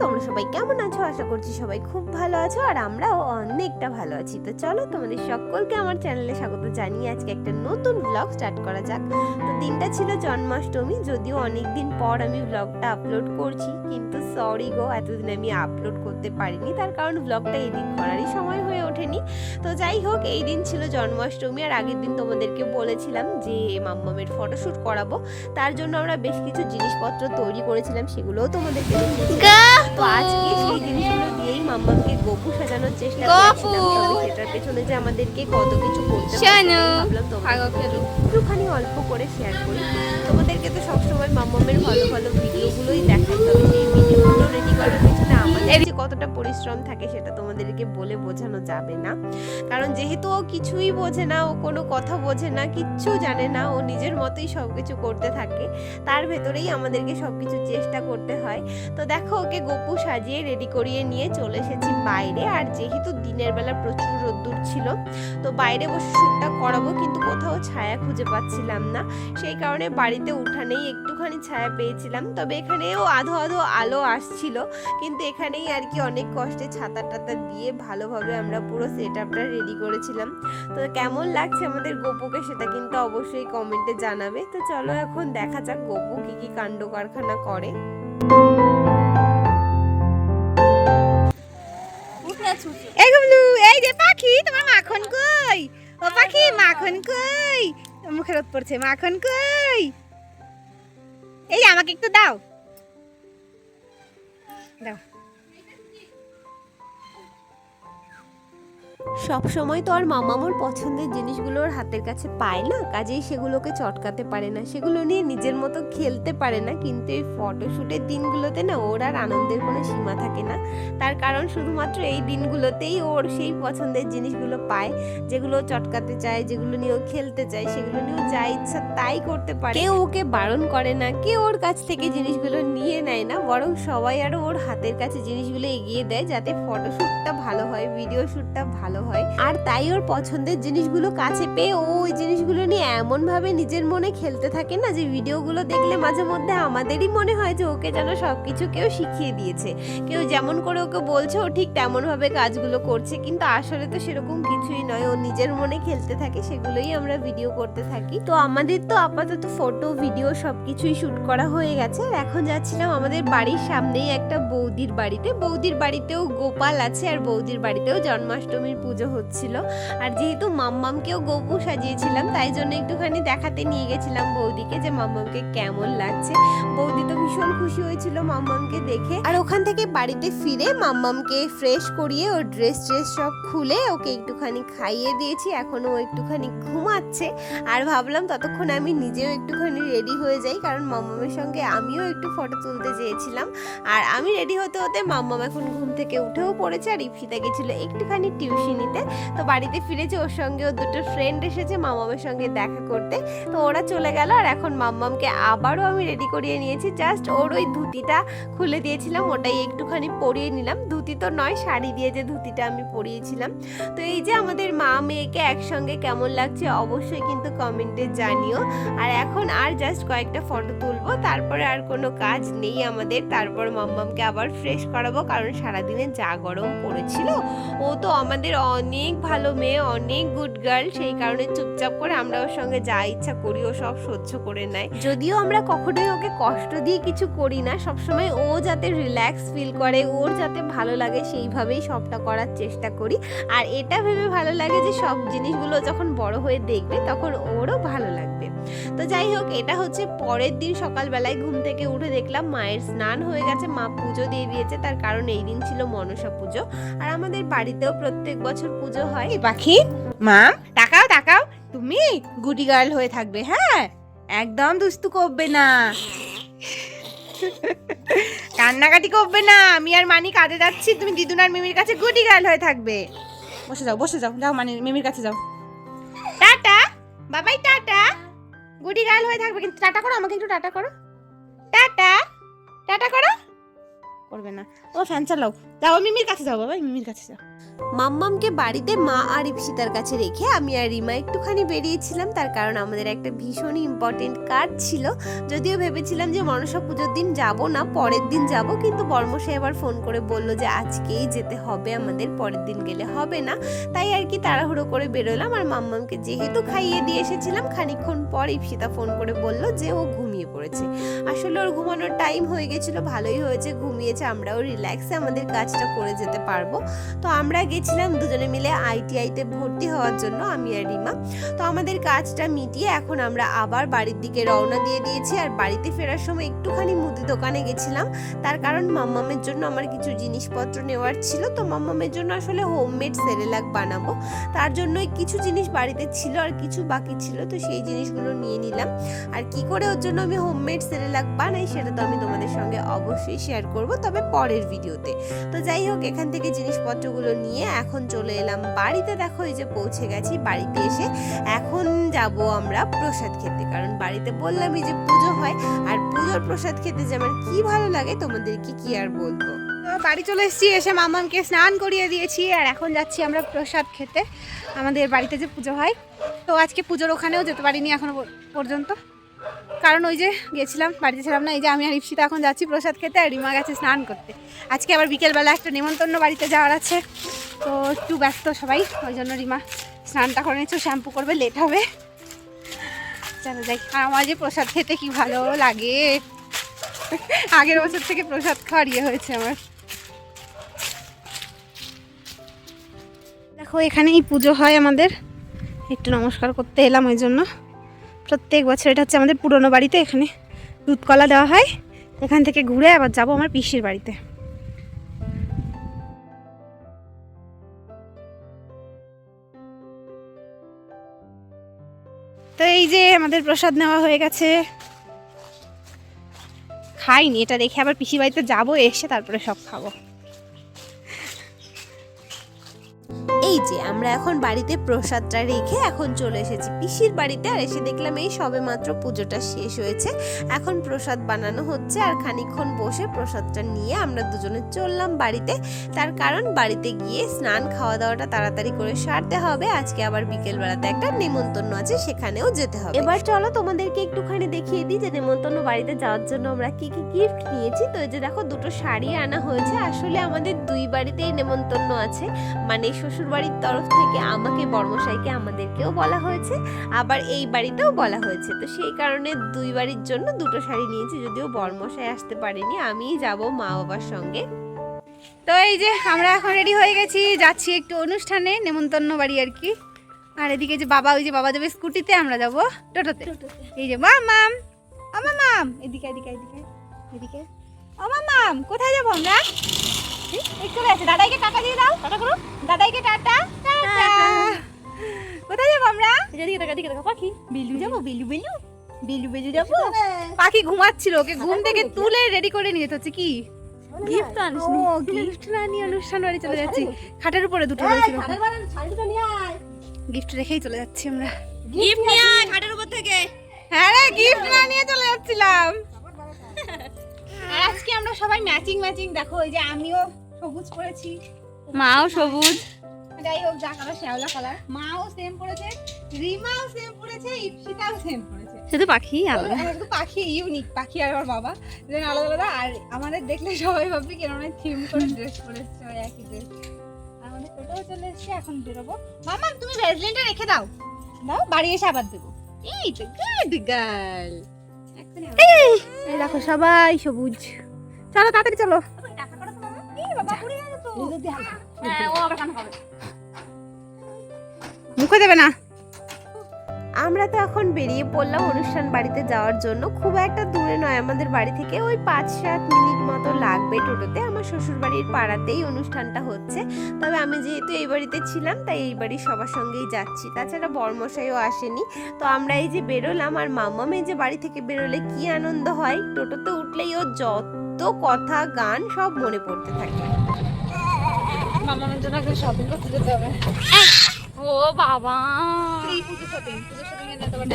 তোমরা সবাই কেমন আছো? আশা করছি সবাই খুব ভালো আছো আর আমরাও অনেকটা ভালো আছি। তো চলো তোমাদের সকলকে আমার চ্যানেলে স্বাগত জানিয়ে আজকে একটা নতুন ব্লগ স্টার্ট করা যাক। তো দিনটা ছিল জন্মাষ্টমী, যদিও অনেকদিন পর আমি ব্লগটা আপলোড করছি, কিন্তু সরি গো, এতদিন আমি আপলোড করতে পারিনি, তার কারণ ব্লগটা এডিট করারই সময় হয়ে ওঠেনি। তো যাই হোক, এই দিন ছিল জন্মাষ্টমী আর আগের দিন তোমাদেরকে বলেছিলাম যে মাম্মামের ফটোশ্যুট করাবো, তার জন্য আমরা বেশ কিছু জিনিসপত্র তৈরি করেছিলাম, সেগুলোও তোমাদেরকে দেখিয়েছিলাম। তো আজকে সেই জিনিসগুলো দিয়েই মাম্মামকে গপু সাজানোর চেষ্টা করছিলাম। তবে সেটার পেছনে যে আমাদেরকে কত কিছু করতে হবে ভাবলাম তোমাদের একটুখানি অল্প করে শেয়ার করি। তোমাদেরকে তো সবসময় মাম্মামের ভালো ভালো ভিডিওগুলোই দেখাই, তবে সেই ভিডিওগুলো রেডি করার পেছনে আমাদের যে কতটা পরিশ্রম থাকে সেটা তোমাদেরকে বলে বোঝানো যাবে না। কারণ যেহেতু ও কিছুই বোঝে না, ও কোনো কথা বোঝে না, কিচ্ছু জানে না, ও নিজের মতোই সবকিছু করতে থাকে, তার ভেতরেই আমাদেরকে সবকিছু চেষ্টা করতে হয়। তো দেখো, ওকে গপু সাজিয়ে রেডি করিয়ে নিয়ে চলে এসেছি বাইরে। আর যেহেতু দিনের বেলা প্রচুর রোদ্দুর ছিল, তো বাইরে বসে শ্যুটটা করাবো, কিন্তু কোথাও ছায়া খুঁজে পাচ্ছিলাম না, সেই কারণে বাড়িতে উঠানেই একটুখানি ছায়া পেয়েছিলাম। তবে এখানেও আধো আধো আলো আসছিল, কিন্তু এখানেই আর কি অনেক কষ্টে ছাতা টাতা দিয়ে ভালোভাবে আমরা পুরো সেট আপটা রেডি করেছিলাম। তো কেমন লাগছে আমাদের গপুকে সেটা কিন্তু অবশ্যই কমেন্টে জানাবে। তো চলো এখন দেখা যাক গপু কি কি কাণ্ড কারখানা করে। এই যে পাখি, তোমার মাখন কই? ও পাখি, মাখন কই? মুখে রোদ পড়ছে, মাখন কই? এই আমাকে একটু দাও দাও। সব সময় তো আর মামামোর পছন্দের জিনিসগুলোর হাতের কাছে পায় না, কাজেই সেগুলোকে চটকাতে পারে না, সেগুলো নিয়ে নিজের মতো খেলতে পারে না। কিন্তু এই ফটোশ্যুটের দিনগুলোতে না ওর আর আনন্দের কোনো সীমা থাকে না, তার কারণ শুধুমাত্র এই দিনগুলোতেই ওর সেই পছন্দের জিনিসগুলো পায়, যেগুলো চটকাতে চায়, যেগুলো নিয়ে ও খেলতে চায়, সেগুলো নিয়েও যা ইচ্ছা তাই করতে পারে। কেউ ওকে বারণ করে না, কেউ ওর কাছ থেকে জিনিসগুলো নিয়ে নেয় না, বরং সবাই আরো ওর হাতের কাছে জিনিসগুলো এগিয়ে দেয়, যাতে ফটোশ্যুটটা ভালো হয়, ভিডিও শ্যুটটা ভালো হয়। আর তাই ওর পছন্দের জিনিসগুলো কাছে পেয়ে ও ওই জিনিসগুলো নিয়ে এমন ভাবে নিজের মনে খেলতে থাকে না, যে ভিডিওগুলো দেখলে মাঝে মধ্যে আমাদেরই মনে হয় যে ওকে যেন সবকিছু কেউ শিখিয়ে দিয়েছে, কেউ যেমন করে ওকে বলছে ও ঠিক তেমন ভাবে কাজগুলো করছে, কিন্তু আসলে তো সেরকম কিছুই নয়, ও নিজের মনে খেলতে থাকে, সেগুলোই আমরা ভিডিও করতে থাকি। তো আমাদের তো আপাতত ফটো ভিডিও সবকিছুই শুট করা হয়ে গেছে। আর এখন যাচ্ছিলাম আমাদের বাড়ির সামনেই একটা বৌদির বাড়িতে। বৌদির বাড়িতেও গোপাল আছে, আর বৌদির বাড়িতেও জন্মাষ্টমীর পুজো হচ্ছিল। আর যেহেতু মাম্মামকেও গপু সাজিয়েছিলাম, তাই জন্য একটুখানি দেখাতে নিয়ে গেছিলাম বৌদিকে যে মাম্মামকে কেমন লাগছে। বৌদি তো ভীষণ খুশি হয়েছিল মাম্মামকে দেখে। আর ওখান থেকে বাড়িতে ফিরে মাম্মামকে ফ্রেশ করিয়ে ওর ড্রেস সব খুলে ওকে একটুখানি খাইয়ে দিয়েছি। এখনো ও একটুখানি ঘুমাচ্ছে, আর ভাবলাম ততক্ষণ আমি নিজেও একটুখানি রেডি হয়ে যাই, কারণ মাম্মামের সঙ্গে আমিও একটু ফটো তুলতে চেয়েছিলাম। আর আমি রেডি হতে হতে মাম্মাম এখন ঘুম থেকে উঠেও পড়েছে, আর ইপসিতা গেছিল একটুখানি টিউশনিতে। তো বাড়িতে ফিরেছে, ওর সঙ্গে ওর দুটো ফ্রেন্ড এসেছে মাম্মামের সঙ্গে দেখা করতে, তো ওরা চলে গেল। আর এখন মাম্মামকে আবারও আমি রেডি করিয়ে নিয়েছি, জাস্ট ওর ওই ধুতিটা খুলে দিয়েছিলাম, ওটাই একটুখানি পরিয়ে নিলাম। ধুতি তো নয়, শাড়ি দিয়ে যে ধুতিটা আমি পরিয়েছিলাম। তো এই যে আমাদের মা মেয়েকে একসঙ্গে কেমন লাগছে অবশ্যই কিন্তু কমেন্টে জানিও। আর এখন আর জাস্ট কয়েকটা ফটো তুলবো, তারপরে আর কোনো কাজ নেই আমাদের। তারপর মাম্মামকে আবার ফ্রেশ করাবো, কারণ সারাদিনে যা গরম পড়েছিল। ও তো আমাদের অনেক ভালো মেয়ে, অনেক গুড গার্ল, সেই কারণে চুপচাপ করে আমরা ওর সঙ্গে যা ইচ্ছা করি ও সব সহ্য করে নেয়। যদিও আমরা কখনোই ওকে কষ্ট দিয়ে কিছু করি না, সবসময় ও যাতে রিল্যাক্স ফিল করে, ওর যাতে ভালো লাগে সেইভাবেই সবটা করার চেষ্টা করি। আর এটা ভেবে ভালো লাগে যে সব জিনিসগুলো যখন বড় হয়ে দেখবে তখন ওরও ভালো লাগবে। তো যাই হোক, এটা হচ্ছে পরের দিন সকালবেলায় ঘুম থেকে উঠে দেখলাম মায়ের স্নান হয়ে গেছে, মা পুজো দিয়ে দিয়েছে, তার কারণ এই দিন ছিল মনসা পুজো। আর আমাদের বাড়িতেও প্রত্যেক বছর পুজো হয়। পাখি, মাম তাকাও তাকাও, তুমি গুডি গার্ল হয়ে থাকবে, হ্যাঁ, একদম দুস্তু করবে না, কান্নাকাটি করবে না। আমি আর মানি কাজে যাচ্ছি, তুমি দিদুন আর মিমির কাছে গুডি গার্ল হয়ে থাকবে। বসে যাও বসে যাও, যাও মানি মিমির কাছে যাও। টাটা বাবাই, টাটা। গুডি গার্ল হয়ে থাকবে, কিন্তু টাটা করো আমাকে, একটু টাটা করো, টাটা টাটা করো। করবে না। ও ফ্যান চালাও, যাও মিমির কাছে যাও বাবা, মিমির কাছে যাও। মাম্মামকে বাড়িতে মা আর ইপসিতার কাছে রেখে আমি আর রিমা একটুখানি বেরিয়েছিলাম, তার কারণ আমাদের একটা ভীষণই ইম্পর্টেন্ট কাজ ছিল। যদিও ভেবেছিলাম যে মনসা পুজোর দিন যাব না, পরের দিন যাব, কিন্তু বর্মশাই আবার ফোন করে বলল যে আজকেই যেতে হবে আমাদের, পরের দিন গেলে হবে না। তাই আর কি তাড়াহুড়ো করে বেরোলাম। আর মাম্মামকে যেহেতু খাইয়ে দিয়ে এসেছিলাম, খানিকক্ষণ পর ইপসিতা ফোন করে বলল যে ও ঘুমিয়ে পড়েছে। আসলে ওর ঘুমানোর টাইম হয়ে গেছিল, ভালোই হয়েছে ঘুমিয়েছে, আমরাও রিল্যাক্সে আমাদের কাজটা করে যেতে পারবো। তো আমরা গেছিলাম দুজনে মিলে আইটিআইতে ভর্তি হওয়ার জন্য, আমি আর রিমা। তো আমাদের কাজটা মিটিয়ে এখন আমরা আবার বাড়ির দিকে রওনা দিয়ে দিয়েছি। আর বাড়িতে ফেরার সময় একটুখানি মুদি দোকানে গেছিলাম, তার কারণ মাম্মামের জন্য আমার কিছু জিনিসপত্র নেওয়ার ছিল। তো মাম্মামের জন্য আসলে হোমমেড সেরেলাক বানাবো, তার জন্যই কিছু জিনিস বাড়িতে ছিল আর কিছু বাকি ছিল, তো সেই জিনিসগুলো নিয়ে নিলাম। আর কি করে ওর জন্য আমি হোমমেড সেরেলাক বানাই সেটা তো আমি তোমাদের সঙ্গে অবশ্যই শেয়ার করব, তবে পরের ভিডিওতে। তো যাই হোক, এখান থেকে জিনিসপত্রগুলো নিয়ে এখন চলে এলাম বাড়িতে। দেখো এই যে পৌঁছে গেছি। বাড়িতে এসে এখন যাব আমরা প্রসাদ খেতে, কারণ বাড়িতে বললামই যে পুজো হয়, আর পুজোর প্রসাদ খেতে যে আমার কি ভালো লাগে তোমাদেরকে কি আর বলবো। তো বাড়ি চলে এসেছি, এসে মামামকে স্নান করিয়ে দিয়েছি, আর এখন যাচ্ছি আমরা প্রসাদ খেতে আমাদের বাড়িতে যে পুজো হয়। তো আজকে পুজোর ওখানেও যেতে পারিনি এখনো পর্যন্ত, কারণ ওই যে গেছিলাম, বাড়িতে ছিলাম না। এই যে আমি আর ইপসিতা এখন যাচ্ছি প্রসাদ খেতে, আর রিমা গেছে স্নান করতে। আজকে আবার বিকেলবেলা একটা নেমন্তন্ন বাড়িতে যাওয়ার আছে, তো একটু ব্যস্ত সবাই, ওই জন্য রিমা স্নানটা করে নিচ্ছে, শ্যাম্পু করবে, লেট হবে। চলো যাই। আর আমার যে প্রসাদ খেতে কি ভালো লাগে, আগের বছর থেকে প্রসাদ খাওয়ার ইয়ে হয়েছে আমার। দেখো এখানেই পুজো হয় আমাদের, একটু নমস্কার করতে এলাম ওই জন্য। প্রত্যেক বছর এটা হচ্ছে আমাদের পুরনো বাড়িতে, এখানে দুধ কলা দেওয়া হয়। এখান থেকে ঘুরে আবার যাব আমার পিসির বাড়িতে। তো এই যে আমাদের প্রসাদ নেওয়া হয়ে গেছে, খাইনি, এটা রেখে আবার পিসির বাড়িতে যাবো, এসে তারপরে সব খাবো। এই যে আমরা এখন বাড়িতে প্রসাদটা রেখে এখন চলে এসেছি পিসির বাড়িতে। আর এসে দেখলাম এই সবে মাত্র পুজোটা শেষ হয়েছে, এখন প্রসাদ বানানো হচ্ছে। আর খানিকক্ষণ বসে প্রসাদটা নিয়ে আমরা দুজনে চললাম বাড়িতে, তার কারণ বাড়িতে গিয়ে স্নান খাওয়া দাওয়াটা তাড়াতাড়ি করে সারতে হবে। আজকে আবার বিকেল বেলাতে একটা নেমন্তন্ন আছে, সেখানেও যেতে হবে। এবার চলো তোমাদেরকে একটুখানি দেখিয়ে দিই যে নেমন্তন্ন বাড়িতে যাওয়ার জন্য আমরা কি কি গিফট নিয়েছি। তো এই যে দেখো দুটো শাড়ি আনা হয়েছে। আসলে আমাদের দুই বাড়িতেই নেমন্তন্ন আছে, মানে শ্বশুর বাড়ির তরফ থেকে আমাকে, বর্মশাইকে, আমাদেরকেও বলা হয়েছে, আবার এই বাড়িতেও বলা হয়েছে। তো সেই কারণে দুই বাড়ির জন্য দুটো শাড়ি নিয়েছি, যদিও বর্মশাই আসতে পারেনি, আমিই যাব মা বাবার সঙ্গে। তো এই যে আমরা এখন রেডি হয়ে গেছি, যাচ্ছি একটু অনুষ্ঠানে, নেমন্তন্ন বাড়ি আর কি। আর এদিকে যে বাবা, ওই যে বাবা যাবে স্কুটিতে, আমরা যাব টোটোতে। এই যে মামাম, ও মামাম, এদিকে এদিকে এদিকে এদিকে, ও মামাম, কোথায় যাবো আমরা? এই চলে আসে, দাদাইকে টাকা দিয়ে দাও, টাটা করো, দাদাইকে টাটা টাটা। কোথায় যাবো আমরা? এদিকে টাকা দিকে টাকা, পাখি বিলু যাবো, বিলু বিলু বিলু বিলু যাবো। পাখি ঘুমাচ্ছিল, ওকে ঘুম থেকে তুলে রেডি করে নিয়ে হচ্ছে কি গিফট আনিসনি? ও গিফট না নিয়ে অনুষ্ঠান বাড়ি চলে যাচ্ছি। খাটের উপরে দুটো রয়েছিল, গিফট রেখেই চলে যাচ্ছি আমরা। গিফট নিয়ে আয় খাটের উপর থেকে। হ্যাঁ রে, গিফট না নিয়ে চলে যাচ্ছিলাম। আর আজকে আমরা সবাই ম্যাচিং ম্যাচিং, দেখো এই যে আমিও সবুজ পরেছি, মাও সবুজ, যাই হোক যা কালার শ্যাওলা কালার, মাও সেম পরেছে, রিমাও সেম পরেছে, ইপসিতাও সেম পরেছে। শুধু পাখি আলাদা, শুধু পাখি ইউনিক, পাখি আর আমার বাবা যেন আলাদা আলাদা। আর আমাদের দেখলে সবাই ভাববে কেন থিম করে ড্রেস পরেছে, সবাই একই ড্রেস। আমাদের টোটোও চলে এসেছে, এখন বেরোবো। মামা তুমি ভ্যাসলিনটা রেখে দাও, দাও বাড়ি এসে আবার দেবো। এই তো গুড গার্ল। এই দেখো সবাই সবুজ, চলো তাড়াতাড়ি চলো। মুখে দেবে না। আমরা তো এখন বেরিয়ে পড়লাম অনুষ্ঠান বাড়িতে যাওয়ার জন্য। খুব একটা দূরে নয় আমাদের বাড়ি থেকে, ওই 5-7 মিনিট মতো লাগবে টোটোতে। আমার শ্বশুর বাড়ির পাড়াতেই অনুষ্ঠানটা হচ্ছে, তবে আমি যেহেতু এই বাড়িতে ছিলাম তাই এই বাড়ির সবার সঙ্গেই যাচ্ছি, তাছাড়া বর্মশাইও আসেনি। তো আমরা এই যে বেরোলাম, আর মাম্মামে যে বাড়ি থেকে বেরোলে কি আনন্দ হয়, টোটোতে উঠলেই ও যত কথা গান সব মনে পড়তে থাকে। মামার জন্য একটা শপিং করতে যেতে হবে। ও বাবা, পুজো শপিং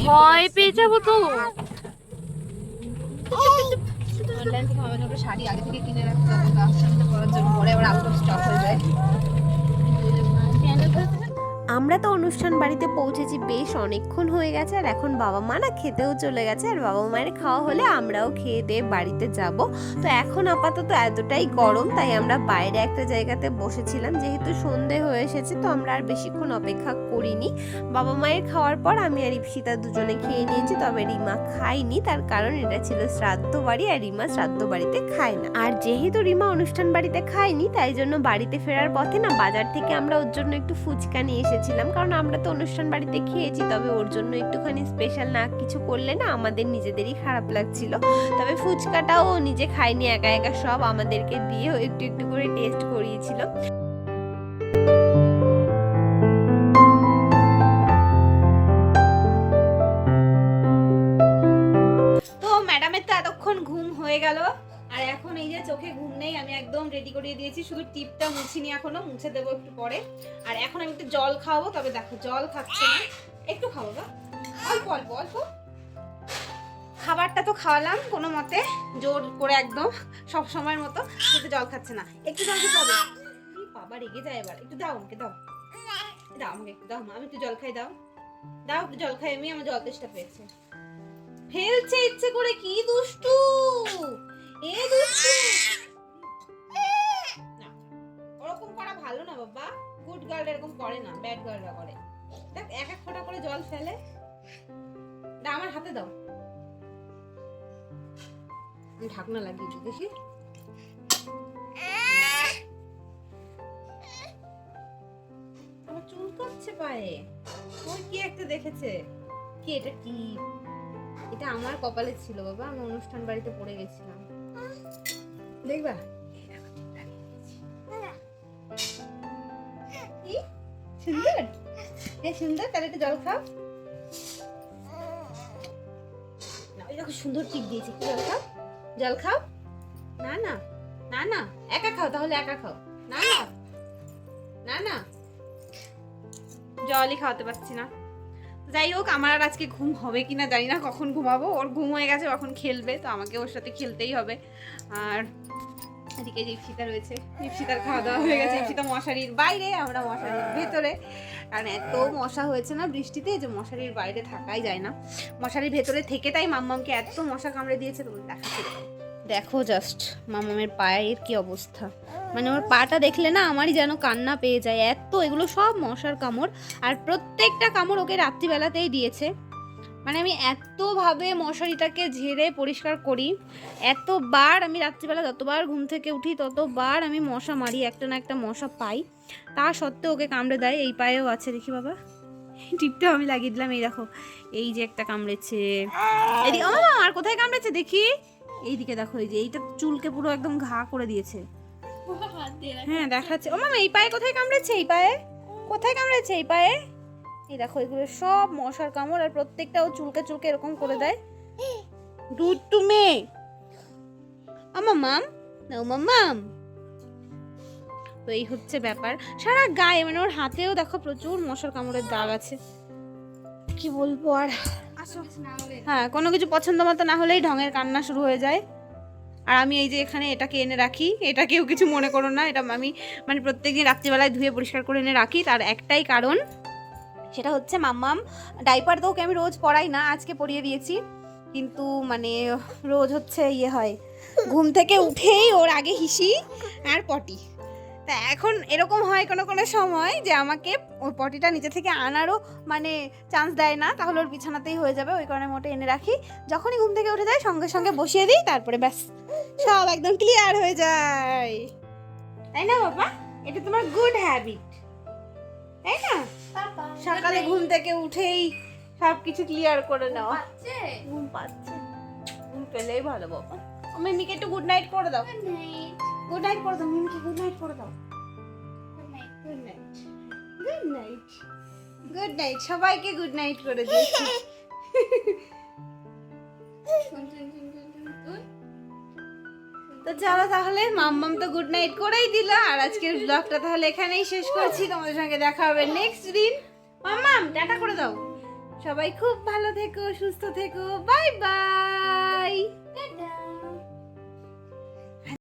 ভয় পেয়ে যাবো তো। অনলাইন থেকে মামার জন্য শাড়ি আগে থেকে কিনে রাখতে হবে অনুষ্ঠানটা করার জন্য, পরে আবার আউট অফ স্টক হয়ে যায়। আমরা তো অনুষ্ঠান বাড়িতে পৌঁছেছি বেশ অনেকক্ষণ হয়ে গেছে, আর এখন বাবা মা না খেতেও চলে গেছে। আর বাবা মায়ের খাওয়া হলে আমরাও খেয়ে দিয়ে বাড়িতে যাব। তো এখন আপাতত এতটাই গরম, তাই আমরা বাইরে একটা জায়গাতে বসেছিলাম। যেহেতু সন্ধে হয়ে এসেছে, তো আমরা আর বেশিক্ষণ অপেক্ষা করিনি। বাবা মায়ের খাওয়ার পর আমি আর ইপসিতা দুজনে খেয়ে নিয়েছি, তবে রিমা খায়নি। তার কারণ এটা ছিল শ্রাদ্ধ বাড়ি, আর রিমা শ্রাদ্ধ বাড়িতে খায় না। আর যেহেতু রিমা অনুষ্ঠান বাড়িতে খায়নি, তাই জন্য বাড়িতে ফেরার পথে না বাজার থেকে আমরা ওর জন্য একটু ফুচকা নিয়ে এসেছিলাম। কারণ আমরা তো অনুষ্ঠান বাড়িতে খেয়েছি, তবে ওর জন্য একটুখানি স্পেশাল না কিছু করলে না আমাদের নিজেদেরই খারাপ লাগছিল। তবে ফুচকাটাও ও নিজে খায়নি, একা একা সব আমাদেরকে দিয়ে একটু একটু করে টেস্ট করিয়েছিল। তো ম্যাডামের তো এতক্ষণ ঘুম হয়ে গেল, আর এখন এই যে চোখে ঘুম নেই, আমি একদম রেডি করিয়ে দিয়েছি, শুধু টিপটা মুছিনি, এখনো মুছে দেবো একটু পরে। আর এখন আমি একটু জল খাওয়াবো, তবে দেখো জল খাচ্ছে না, একটু খাবো না, অল্প অল্প অল্প। খাবারটা তো খাওয়ালাম কোনো মতে জোর করে একদম সব সময়ের মতো, কিন্তু জল খাচ্ছে না। একটু জল খেতে হবে, বাবা রেগে যায় এবার। একটু দাও আমাকে, দাও দাও আমাকে, একটু দাও, আমি একটু জল খাই, দাও দাও একটু জল খাই, আমি আমার জল তেষ্টা পেয়েছে। ফেলছে ইচ্ছে করে, কি দুষ্টু এ দুষ্টু। না, ওরকম করা ভালো না বাবা, গুড গার্ল এরকম করে না, ব্যাড গার্লরা করে। দেখ এক এক ফোঁটা করে জল ফেলে। দাও আমার হাতে দাও, আমি ঢাকনা লাগিয়ে দিই দেখি। আমার চুল কাটছে পায়ে, ওর কি একটা দেখেছে কি, এটা কি? এটা আমার কপালে ছিল বাবা, আমি অনুষ্ঠান বাড়িতে পড়ে গেছিলাম, দেখবা? কি সুন্দর, এই সুন্দর। তাহলে একটু জল খাও না, ওই দেখো সুন্দর টিপ দিয়েছে, কি জল খাও, জল খাও। না না না না, একা খাও, তাহলে একা খাও। না না না না, জলই খাওয়াতে পারছি না। যাই হোক, আমার আর আজকে ঘুম হবে কিনা জানি না, কখন ঘুমাবো। ওর ঘুম হয়ে গেছে, কখন খেলবে, তো আমাকে ওর সাথে খেলতেই হবে। আর এদিকে ইপসিতা রয়েছে, ইপসিতার খাওয়া দাওয়া হয়ে গেছে। ইপসিতা মশারির বাইরে, আমরা মশারির ভেতরে, কারণ এত মশা হয়েছে না বৃষ্টিতে, যে মশারির বাইরে থাকাই যায় না। মশারির ভেতরে থেকে তাই মাম্মামকে এত মশা কামড়ে দিয়েছে, তোমরা দেখাচ্ছি। দেখো জাস্ট মাম্মামের পায়ের কি অবস্থা, মানে ওর পাটা দেখলে না আমারই যেন কান্না পেয়ে যায়, এত এগুলো সব মশার কামড়। আর প্রত্যেকটা কামড় ওকে রাত্রিবেলাতেই দিয়েছে। মানে আমি এতভাবে মশারিটাকে ঝেড়ে পরিষ্কার করি, এতবার আমি রাত্রিবেলা যতবার ঘুম থেকে উঠি ততবার আমি মশা মারি, একটা না একটা মশা পাই। তা সত্ত্বেও ওকে কামড়ে দেয়। এই পায়েও আছে, দেখি বাবা, টিপটাও আমি লাগিয়ে দিলাম। এই দেখো, এই যে একটা কামড়েছে, এদিকে আর কোথায় কামড়েছে দেখি, এইদিকে দেখো, এই যে এইটা চুলকে পুরো একদম ঘা করে দিয়েছে। হ্যাঁ দেখাচ্ছে। ও মামা এই পায়ে কোথায় কামড়েছে, এই পায়ে কোথায় কামড়েছে, এই পায়ে। এই দেখো, এগুলো সব মশার কামড়, আর প্রত্যেকটাও চুলকে চুলকে এরকম করে দেয়। দুষ্টু মেয়ে। মাম্মাম নাও, মাম্মাম। তো এই হচ্ছে ব্যাপার, সারা গায়ে, মানে ওর হাতেও দেখো প্রচুর মশার কামড়ের দাগ আছে। কি বলবো আর। হ্যাঁ, কোনো কিছু পছন্দ মতো না হলেই ঢঙের কান্না শুরু হয়ে যায়। আর আমি এই যে এখানে এটাকে এনে রাখি, এটা কেউ কিছু মনে করো না, এটা আমি মানে প্রত্যেকদিন রাত্রিবেলায় ধুয়ে পরিষ্কার করে এনে রাখি। তার একটাই কারণ, সেটা হচ্ছে মাম্মাম ডাইপার তো ওকে আমি রোজ পরাই না, আজকে পরিয়ে দিয়েছি। কিন্তু মানে রোজ হচ্ছে ইয়ে হয়, ঘুম থেকে উঠেই ওর আগে হিসি আর পটি। তা এখন এরকম হয় কোনো কোনো সময় যে আমাকে ওর পটিটা নিচে থেকে আনারও মানে চান্স দেয় না, তাহলে ওর বিছানাতেই হয়ে যাবে। ওই কারণে মোটে এনে রাখি, যখনই ঘুম থেকে উঠে যায় সঙ্গে সঙ্গে বসিয়ে দিই, তারপরে ব্যাস সব একদম ক্লিয়ার হয়ে যায়। তাই না বাবা? এটা তোমার গুড হ্যাবিট, তাই না? সকালে ঘুম থেকে উঠেই সবকিছু ক্লিয়ার করে নাও। ঘুম পাচ্ছে, ঘুম পেলেই ভালো বাবা। মিমিকে একটু গুড নাইট করে দাও, গুড নাইট করে দাও, মিমিকে গুড নাইট করে দাও। Good night, good night, good night, সবাইকে গুড নাইট করে দিয়েছি। তো চলো তাহলে, মাম্মাম তো গুড নাইট করেই দিল, আর আজকের ব্লগটা তাহলে এখানেই শেষ করছি। তোমাদের সঙ্গে দেখা হবে নেক্সট দিন। মাম্মাম টাটা করে দাও। সবাই খুব ভালো থেকো, সুস্থ থেকো, বাই বাই।